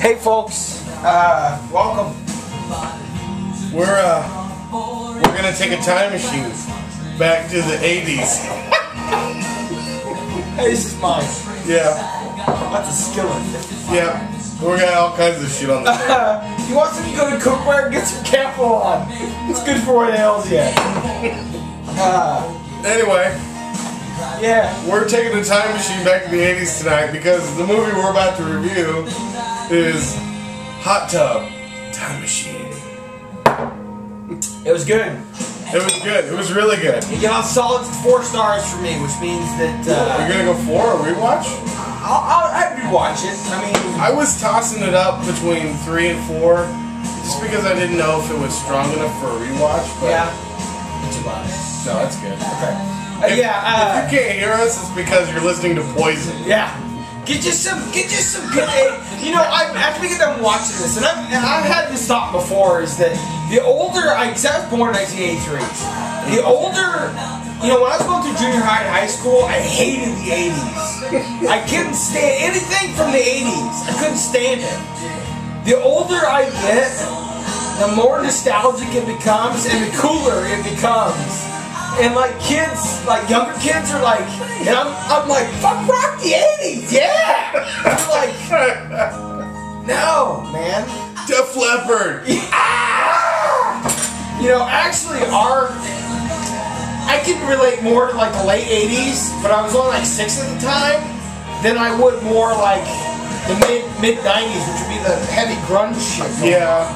Hey folks, welcome. We're gonna take a time machine back to the 80s. Hey, this is mine. Yeah. That's a skillet. Yeah. We got all kinds of shit on this. You want some good cookware? Get some Campo on. It's good for what ails you. Anyway, yeah. we're taking a time machine back to the 80s tonight because the movie we're about to review is Hot Tub Time Machine. It was good. It was good. It was really good. You get on solid 4 stars for me, which means that You're gonna go 4 or rewatch? I'd rewatch it. I mean, I was tossing it up between 3 and 4, just because I didn't know if it was strong enough for a rewatch. But yeah. Too loud. No, that's good. Okay. If you can't hear us, it's because you're listening to Poison. Yeah. Get you some good. You know, after we get done watching this, and I've had this thought before, is that the older I was born in 1983. The older, you know, when I was going through junior high and high school, I hated the 80s. I couldn't stand anything from the 80s. I couldn't stand it. The older I get, the more nostalgic it becomes, and the cooler it becomes. And like kids, like younger kids are like, and I'm like, fuck rock the 80s, yeah! I'm like, no, man. Def Leppard! You know, actually I can relate more to like the late 80s, but I was only like 6 at the time, than I would more like the mid 90s, which would be the heavy grunge shit. Yeah.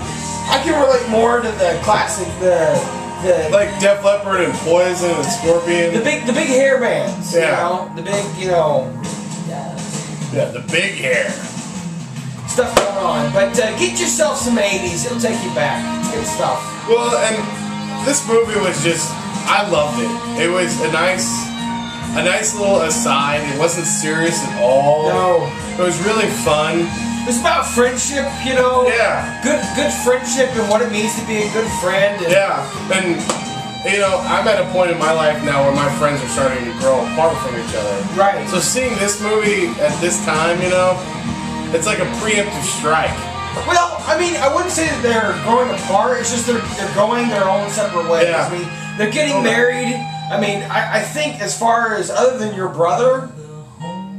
I can relate more to the classic, like Def Leppard and Poison and Scorpion. The big hair bands. Yeah. You know, the big, you know. Yeah, the big hair. Stuff going on. But get yourself some 80s. It'll take you back. It's good stuff. Well, and this movie was just, I loved it. It was a nice little aside. It wasn't serious at all. No. It was really fun. It's about friendship, you know. Yeah. Good friendship and what it means to be a good friend. And yeah. And, you know, I'm at a point in my life now where my friends are starting to grow apart from each other. Right. So seeing this movie at this time, you know, it's like a preemptive strike. Well, I mean, I wouldn't say that they're growing apart. It's just they're going their own separate ways. Yeah. I mean, they're getting married. I mean, I think as far as other than your brother,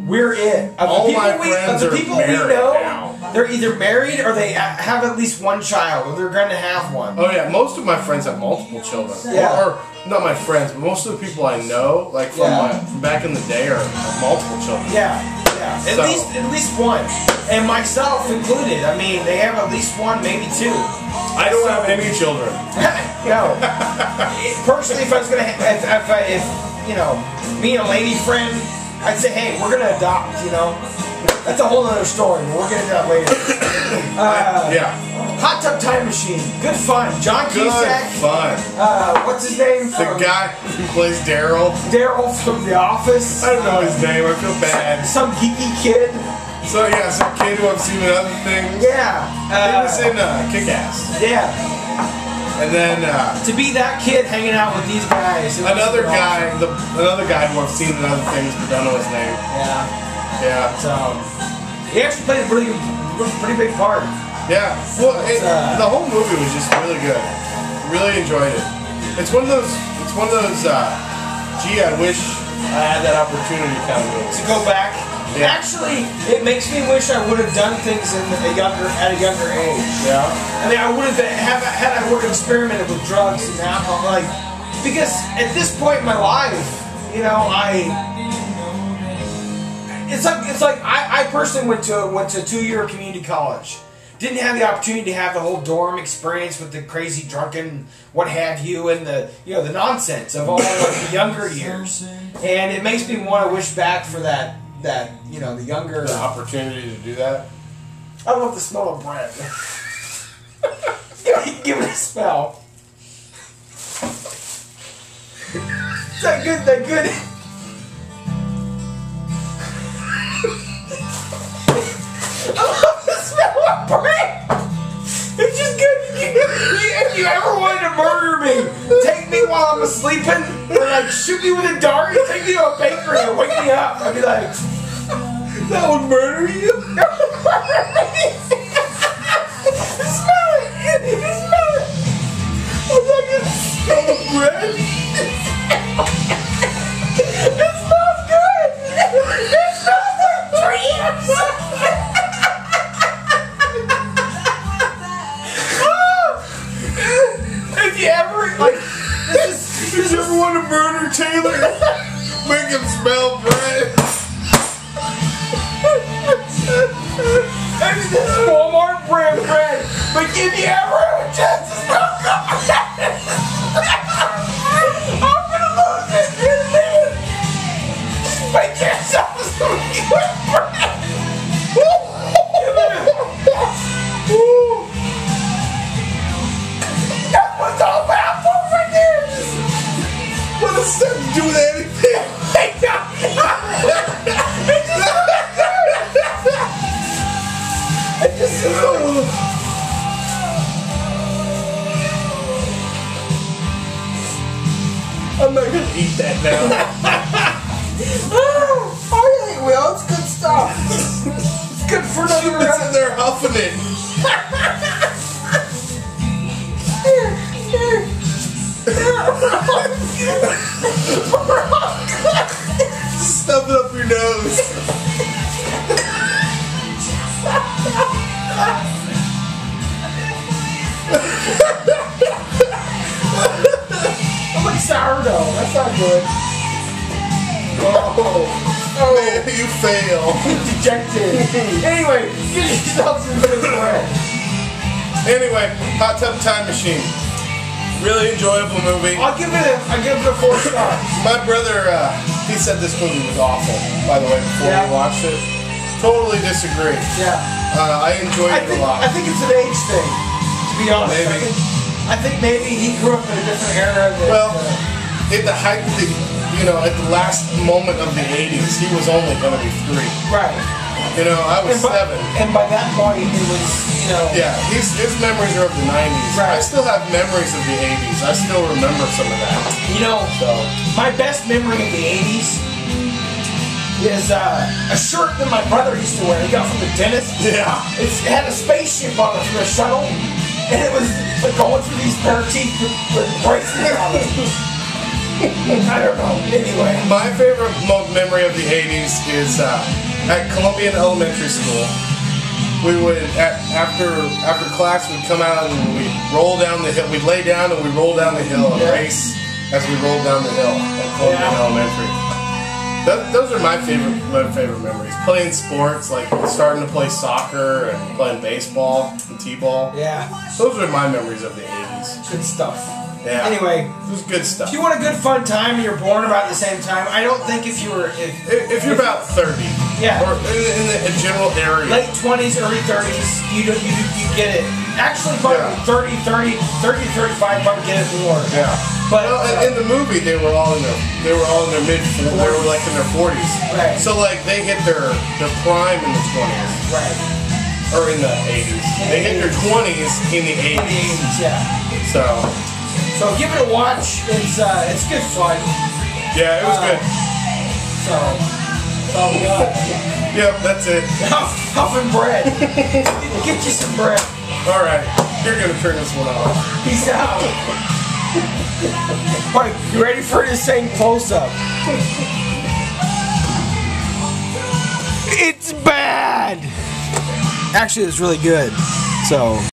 we're it. All my friends are married now. They're either married or they have at least one child, or they're going to have one. Oh yeah, most of my friends have multiple children. Yeah. Or not my friends, but most of the people I know, like from back in the day, are multiple children. Yeah. Yeah. At least one, and myself included. I mean, they have at least one, maybe 2. I don't have any children. No. Personally, if I was gonna, if you know, me and a lady friend, I'd say, hey, we're gonna adopt. You know, that's a whole other story. But we'll get into that later. Yeah. Hot Tub Time Machine, good fun. John Cusack. Good fun. What's his name? The guy who plays Daryl. Daryl from The Office. I don't know his name. I feel bad. Some geeky kid. So yeah, some kid who I've seen in other things. Yeah. He was in Kick-Ass. Yeah. And then to be that kid hanging out with these guys. another guy who I've seen in other things but don't know his name. Yeah. Yeah. So he actually played a pretty big part. Yeah. Well, the whole movie was just really good. Really enjoyed it. It's one of those. Gee, I wish I had that opportunity kind of movie. To go back. Yeah. Actually, it makes me wish I would have done things at a younger age. Yeah. I mean, I would have had I would have experimented with drugs and alcohol, like, because at this point in my life, you know, it's like I personally went to a 2-year community college. Didn't have the opportunity to have the whole dorm experience with the crazy drunken what have you, and the nonsense of all like the younger years. And it makes me want to wish back for that the younger opportunity to do that. I love the smell of bread. Give it a smell. Is that good? That good? I love the smell of bread. It's just good. If you ever wanted to murder me, take me while I'm sleeping, or like shoot me with a dart, take me to a bakery and wake me up. I'd be like, that would murder you? I just I'm not gonna eat that now. Oh yeah, Will, it's good stuff. It's good for another It's in there huffing it. Stuff it up your nose. I'm like sourdough. That's not good. Oh, man, you fail. Dejected. Anyway, get yourself some good bread. Anyway, Hot Tub Time Machine. Really enjoyable movie. I give it a 4 stars. My brother, he said this movie was awful, by the way, before we watched it. Totally disagree. Yeah. I enjoyed it a lot. I think it's an age thing, to be honest. Maybe. I think maybe he grew up in a different era. That, Well, at the height of the, at the last moment of the 80s, he was only going to be 3. right. I was 7. And by that point, it was, Yeah, his memories are of the 90s. Right. I still have memories of the 80s. I still remember some of that. My best memory of the 80s is a shirt that my brother used to wear. He got from the dentist. Yeah. It had a spaceship on it from a shuttle, and it was like going through these pair of teeth with braces on it. I don't know. Anyway. My favorite memory of the 80s is at Columbian Elementary School. We would, after class, we'd come out and we'd roll down the hill. We'd lay down and we'd roll down the hill and race as we rolled down the hill at Columbian Elementary. Those are my favorite memories. Playing sports, like starting to play soccer and playing baseball and t-ball. Yeah. Those are my memories of the 80s. Good stuff. Yeah. Anyway, it was good stuff. if you want a good fun time and you're born about the same time, I don't think if you're about 30, yeah, or in the general area, late 20s, early 30s, you get it. Actually, probably 30 to 35, probably get it more. Yeah. But in the movie, they were all in their mid, they were like in their 40s. Right. So like they hit their prime in the 20s. Right. Or in the 80s. They hit their 20s in the 80s. In the 80s, yeah. So give it a watch. It's good fun. Yeah, it was good. So that's all we got. Yep, that's it. Huffing bread. Get you some bread. All right, you're gonna turn this one off. Peace out. Alright, you ready for this same close-up? It's bad. Actually, it's really good. So.